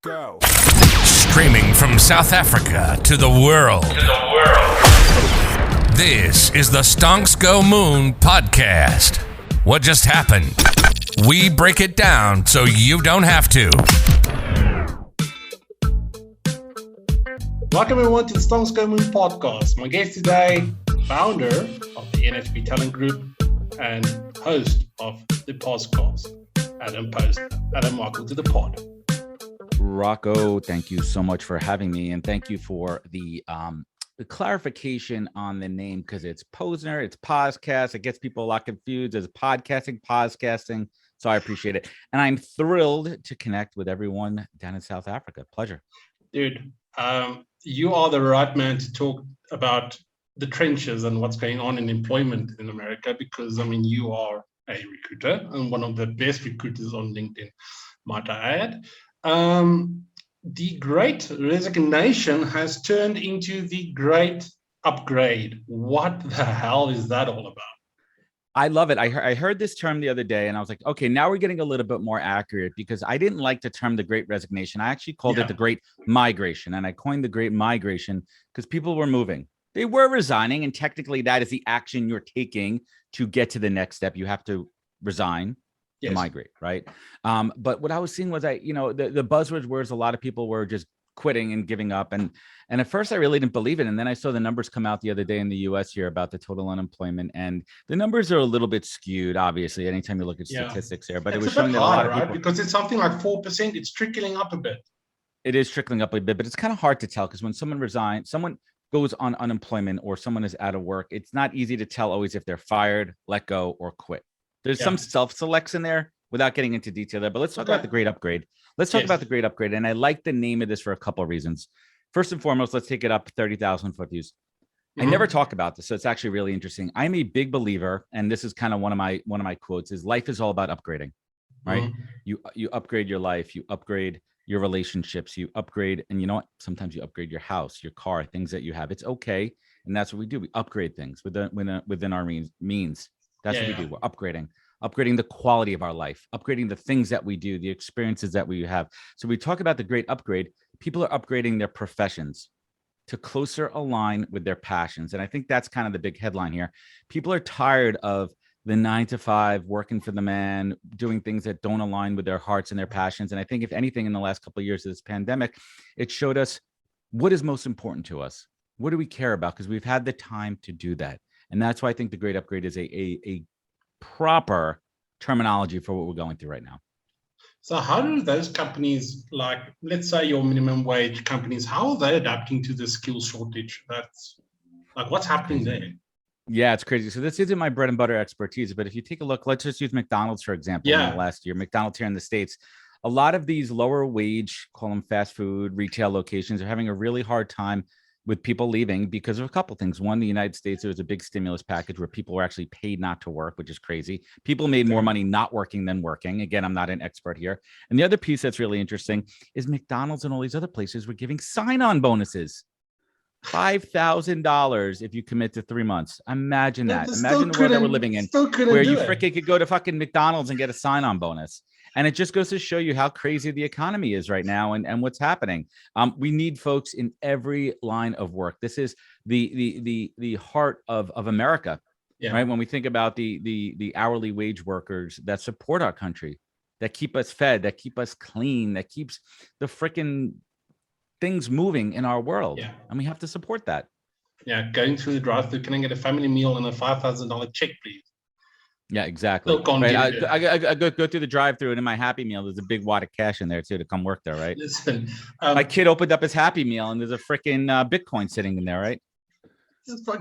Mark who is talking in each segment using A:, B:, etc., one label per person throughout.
A: Go.
B: Streaming from South Africa to the world. This is the Stonks Go Moon podcast. What just happened? We break it down so you don't have to.
C: Welcome everyone to the Stonks Go Moon podcast. My guest today, founder of the NHP Talent Group and host of the Pozcast, Adam Posner. Adam, welcome to the pod.
D: Rocco, thank you so much for having me, and thank you for the clarification on the name, because it's Posner, it's Pozcast. It gets people a lot confused. There's podcasting, so I appreciate it. And I'm thrilled to connect with everyone down in South Africa. Pleasure.
C: Dude, you are the right man to talk about the trenches and what's going on in employment in America, because, I mean, you are a recruiter and one of the best recruiters on LinkedIn, might I add. The great resignation has turned into the great upgrade. What the hell is that all about?
D: I love it. I heard this term the other day and I was like, okay, now we're getting a little bit more accurate, because I didn't like the term the great resignation. I actually called it the great migration, and I coined the great migration because people were moving. They were resigning, and technically that is the action you're taking to get to the next step. You have to resign. Yes. To migrate, right? But what I was seeing was the buzzwords, a lot of people were just quitting and giving up. And at first I really didn't believe it. And then I saw the numbers come out the other day in the US here about the total unemployment. And the numbers are a little bit skewed, obviously, anytime you look at statistics there. But it was showing that a lot of people,
C: because it's something like 4%, it's trickling up a bit.
D: It is trickling up a bit, but it's kind of hard to tell, because when someone resigns, someone goes on unemployment, or someone is out of work, it's not easy to tell always if they're fired, let go, or quit. There's some self-selects in there without getting into detail there, but let's talk about the great upgrade. Let's talk about the great upgrade. And I like the name of this for a couple of reasons. First and foremost, let's take it up 30,000 foot views. I never talk about this, so it's actually really interesting. I'm a big believer, and this is kind of one of my quotes, is life is all about upgrading, right? You upgrade your life, you upgrade your relationships, you upgrade, and you know what? Sometimes you upgrade your house, your car, things that you have. It's okay. And that's what we do. We upgrade things within our means. That's what we do. We're upgrading the quality of our life, upgrading the things that we do, the experiences that we have. So we talk about the great upgrade. People are upgrading their professions to closer align with their passions. And I think that's kind of the big headline here. People are tired of the 9-to-5, working for the man, doing things that don't align with their hearts and their passions. And I think if anything, in the last couple of years of this pandemic, it showed us what is most important to us. What do we care about? Because we've had the time to do that. And that's why I think the great upgrade is a proper terminology for what we're going through right now.
C: So how do those companies, like, let's say your minimum wage companies, how are they adapting to the skill shortage? That's like, what's happening there?
D: Yeah, it's crazy. So this isn't my bread and butter expertise, but if you take a look, let's just use McDonald's, for example. In the last year, McDonald's here in the States, a lot of these lower wage, call them fast food retail locations, are having a really hard time with people leaving because of a couple of things. One, the United States, there was a big stimulus package where people were actually paid not to work, which is crazy. People made more money not working than working. Again, I'm not an expert here. And the other piece that's really interesting is McDonald's and all these other places were giving sign-on bonuses. $5,000 if you commit to 3 months. Imagine that. Imagine the world that we're living in, where you freaking could go to fucking McDonald's and get a sign-on bonus. And it just goes to show you how crazy the economy is right now and what's happening. We need folks in every line of work. This is the heart of America, right? When we think about the hourly wage workers that support our country, that keep us fed, that keep us clean, that keeps the freaking things moving in our world. And we have to support that.
C: Yeah, going through the drive-thru, can I get a family meal and a $5,000 check, please?
D: Yeah, exactly. Right. I go through the drive-thru, and in my Happy Meal, there's a big wad of cash in there too to come work there, right?
C: Listen,
D: my kid opened up his Happy Meal, and there's a freaking Bitcoin sitting in there, right?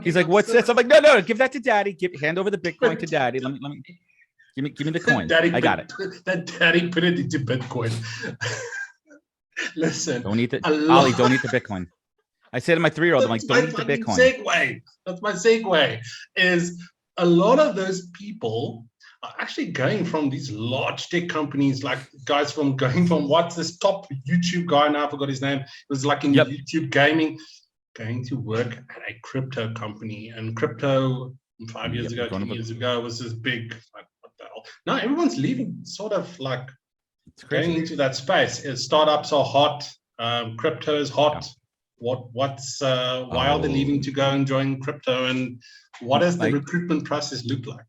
D: He's like, "What's this?" I'm like, "No, give that to Daddy. Hand over the Bitcoin to Daddy. Let me give me the coin. I got it."
C: That Daddy put it into Bitcoin. Listen,
D: don't eat Ollie. Don't eat the Bitcoin. I say to my 3-year-old, I'm like, "Don't eat the Bitcoin."
C: That's my segue. Is a lot of those people are actually going from these large tech companies, like guys going from what's this top YouTube guy now? I forgot his name. It was like in YouTube gaming, going to work at a crypto company. And crypto 5 years ago, 10 years ago was this big, like, what the hell? Now everyone's leaving sort of like
D: It's crazy.
C: Going into that space. Startups are hot. Crypto is hot. Yeah. Why are they leaving to go and join crypto? And what does the recruitment process look like?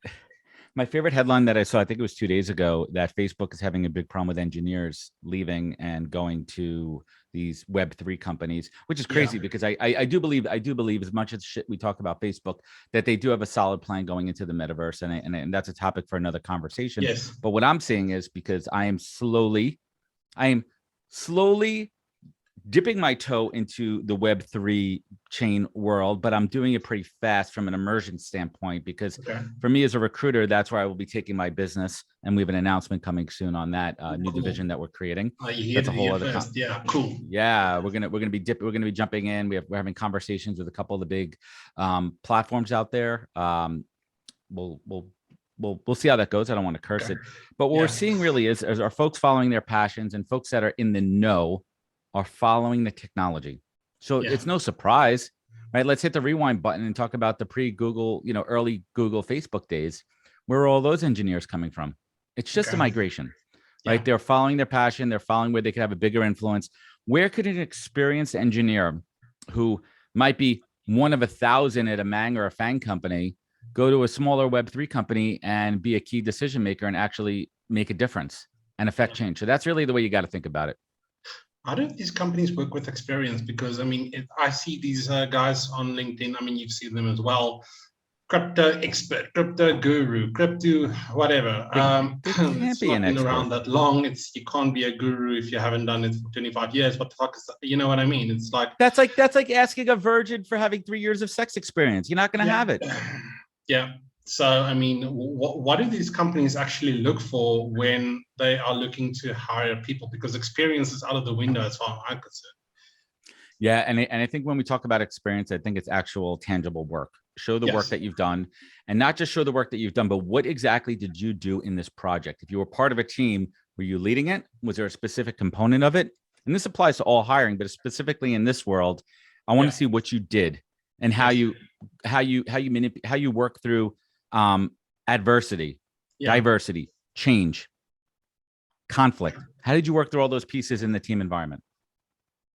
D: My favorite headline that I saw, I think it was 2 days ago, that Facebook is having a big problem with engineers leaving and going to these Web3 companies, which is crazy because I do believe as much as shit we talk about Facebook, that they do have a solid plan going into the metaverse. And that's a topic for another conversation.
C: Yes.
D: But what I'm saying is, because I am slowly dipping my toe into the Web3 chain world, but I'm doing it pretty fast from an immersion standpoint, because for me as a recruiter, that's where I will be taking my business. And we have an announcement coming soon on that new division that we're creating. That's a whole other
C: cool.
D: Yeah, we're gonna be jumping in. We're having conversations with a couple of the big platforms out there. We'll see how that goes. I don't want to curse it, but what we're seeing really is our folks following their passions, and folks that are in the know are following the technology. So it's no surprise, right? Let's hit the rewind button and talk about the pre-Google, early Google, Facebook days. Where are all those engineers coming from? It's just a migration, right? They're following their passion. They're following where they could have a bigger influence. Where could an experienced engineer who might be one of 1,000 at a Mang or a Fang company go to a smaller Web3 company and be a key decision maker and actually make a difference and affect change? So that's really the way you got to think about it.
C: How do these companies work with experience? Because I see these guys on LinkedIn. You've seen them as well. Crypto expert, crypto guru, crypto whatever.
D: They can't be an expert.
C: Around that long. You can't be a guru if you haven't done it for 25 years. What the fuck is that? You know what I mean? It's like
D: that's like asking a virgin for having 3 years of sex experience. You're not going to have it.
C: Yeah. So, what do these companies actually look for when they are looking to hire people? Because experience is out of the window as far as I'm concerned.
D: Yeah, and I think when we talk about experience, I think it's actual tangible work. Show the work that you've done, and not just show the work that you've done, but what exactly did you do in this project? If you were part of a team, were you leading it? Was there a specific component of it? And this applies to all hiring, but specifically in this world, I want to see what you did and how you work through adversity, diversity, change, conflict. How did you work through all those pieces in the team environment?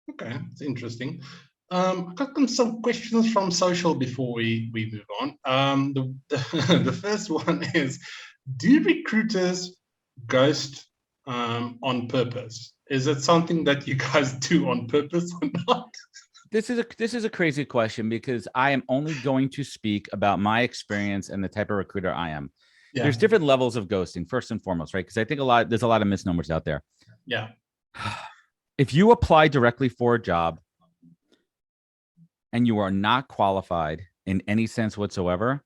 C: Okay, it's interesting. I've got some questions from social before we move on. The first one is, do recruiters ghost on purpose? Is it something that you guys do on purpose or not?
D: This is a crazy question, because I am only going to speak about my experience and the type of recruiter I am. Yeah. There's different levels of ghosting, first and foremost, right? Because I think there's a lot of misnomers out there.
C: Yeah.
D: If you apply directly for a job and you are not qualified in any sense whatsoever,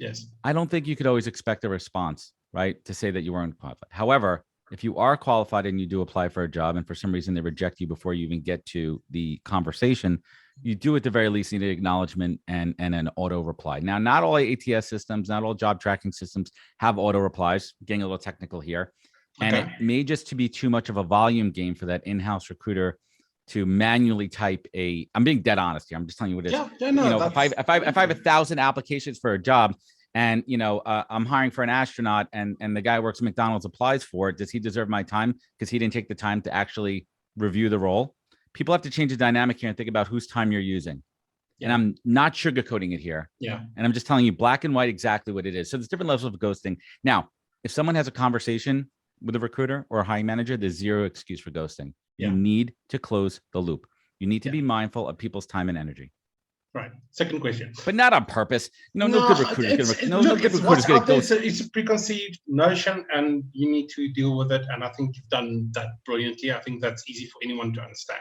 C: yes,
D: I don't think you could always expect a response, right, to say that you weren't qualified. However, if you are qualified and you do apply for a job and for some reason they reject you before you even get to the conversation, you do at the very least need an acknowledgement and an auto reply. Now, not all ATS systems, not all job tracking systems have auto replies. Getting a little technical here. And it may just to be too much of a volume game for that in-house recruiter to manually type I'm being dead honest here. I'm just telling you what it is. If I have 1,000 applications for a job, and I'm hiring for an astronaut, and the guy works at McDonald's applies for it, does he deserve my time because he didn't take the time to actually review the role? People have to change the dynamic here and think about whose time you're using. And I'm not sugarcoating it here.
C: Yeah.
D: And I'm just telling you black and white exactly what it is. So there's different levels of ghosting. Now, if someone has a conversation with a recruiter or a hiring manager, there's zero excuse for ghosting. You need to close the loop. You need to be mindful of people's time and energy.
C: Right. Second question.
D: But not on purpose. No good recruiter. No good recruiter's going to ghost.
C: It's a preconceived notion, and you need to deal with it. And I think you've done that brilliantly. I think that's easy for anyone to understand.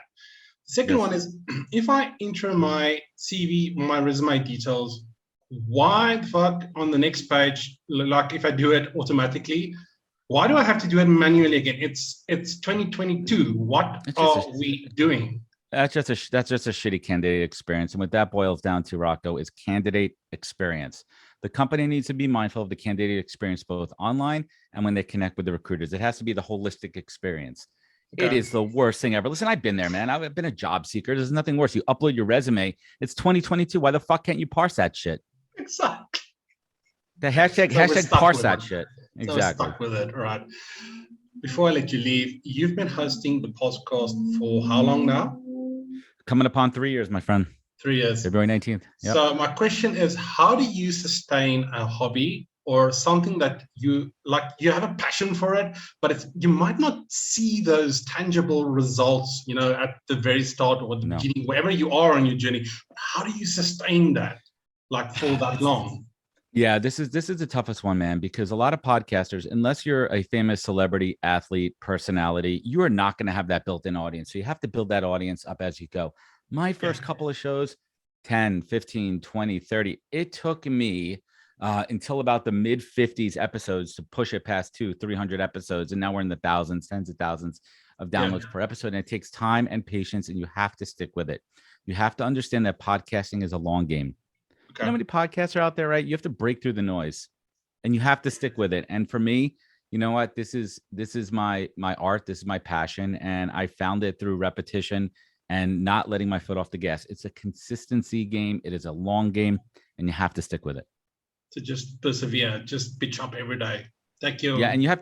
C: The second one is, if I enter my CV, my resume details, why the fuck on the next page, like if I do it automatically, why do I have to do it manually again? It's 2022. What are we doing?
D: That's just a shitty candidate experience. And what that boils down to, Rocco, is candidate experience. The company needs to be mindful of the candidate experience, both online and when they connect with the recruiters. It has to be the holistic experience. Okay. It is the worst thing ever. Listen, I've been there, man. I've been a job seeker. There's nothing worse. You upload your resume. It's 2022. Why the fuck can't you parse that shit?
C: Exactly.
D: The hashtag parse that shit. Exactly.
C: So stuck with it, right? before I let you leave, you've been hosting the podcast for how long now?
D: Coming upon 3 years, my friend.
C: 3 years.
D: February 19th. Yep.
C: So my question is, how do you sustain a hobby or something that you like? You have a passion for it, but you might not see those tangible results, at the very start or the beginning, wherever you are on your journey. How do you sustain that, for that long?
D: Yeah, this is the toughest one, man, because a lot of podcasters, unless you're a famous celebrity, athlete, personality, you are not going to have that built-in audience. So you have to build that audience up as you go. My first couple of shows, 10, 15, 20, 30, it took me until about the mid 50s episodes to push it past 200-300 episodes. And now we're in the thousands, tens of thousands of downloads per episode. And it takes time and patience, and you have to stick with it. You have to understand that podcasting is a long game. Okay. You know how many podcasts are out there, right? You have to break through the noise and you have to stick with it. And for me, you know what? This is my art. This is my passion. And I found it through repetition and not letting my foot off the gas. It's a consistency game. It is a long game, and you have to stick with it.
C: To just persevere, just pitch up every day. Thank you.
D: Yeah. And you have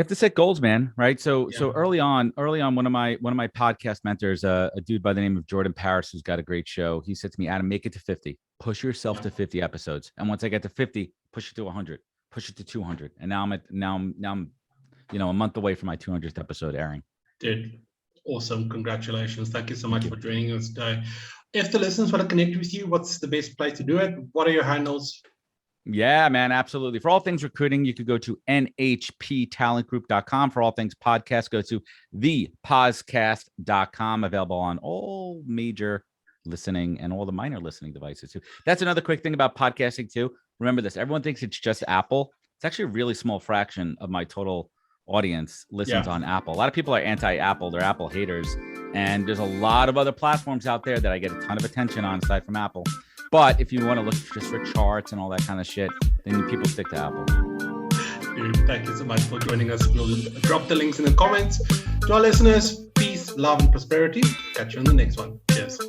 D: to set goals, man. Right. So early on, one of my podcast mentors, a dude by the name of Jordan Paris, who's got a great show. He said to me, Adam, make it to 50, push yourself to 50 episodes. And once I get to 50, push it to 100, push it to 200. And now I'm, a month away from my 200th episode airing.
C: Dude, awesome. Congratulations. Thank you so much for joining us today. If the listeners want to connect with you, what's the best place to do it? What are your handles?
D: Yeah, man, absolutely. For all things recruiting, you could go to nhptalentgroup.com. For all things podcast, go to thepozcast.com, available on all major listening and all the minor listening devices too. That's another quick thing about podcasting too. Remember this, everyone thinks it's just Apple. It's actually a really small fraction of my total audience listens on Apple. A lot of people are anti-Apple, they're Apple haters. And there's a lot of other platforms out there that I get a ton of attention on aside from Apple. But if you want to look just for charts and all that kind of shit, then people stick to Apple.
C: Dude, thank you so much for joining us. We'll drop the links in the comments. To our listeners, peace, love, and prosperity. Catch you on the next one. Cheers.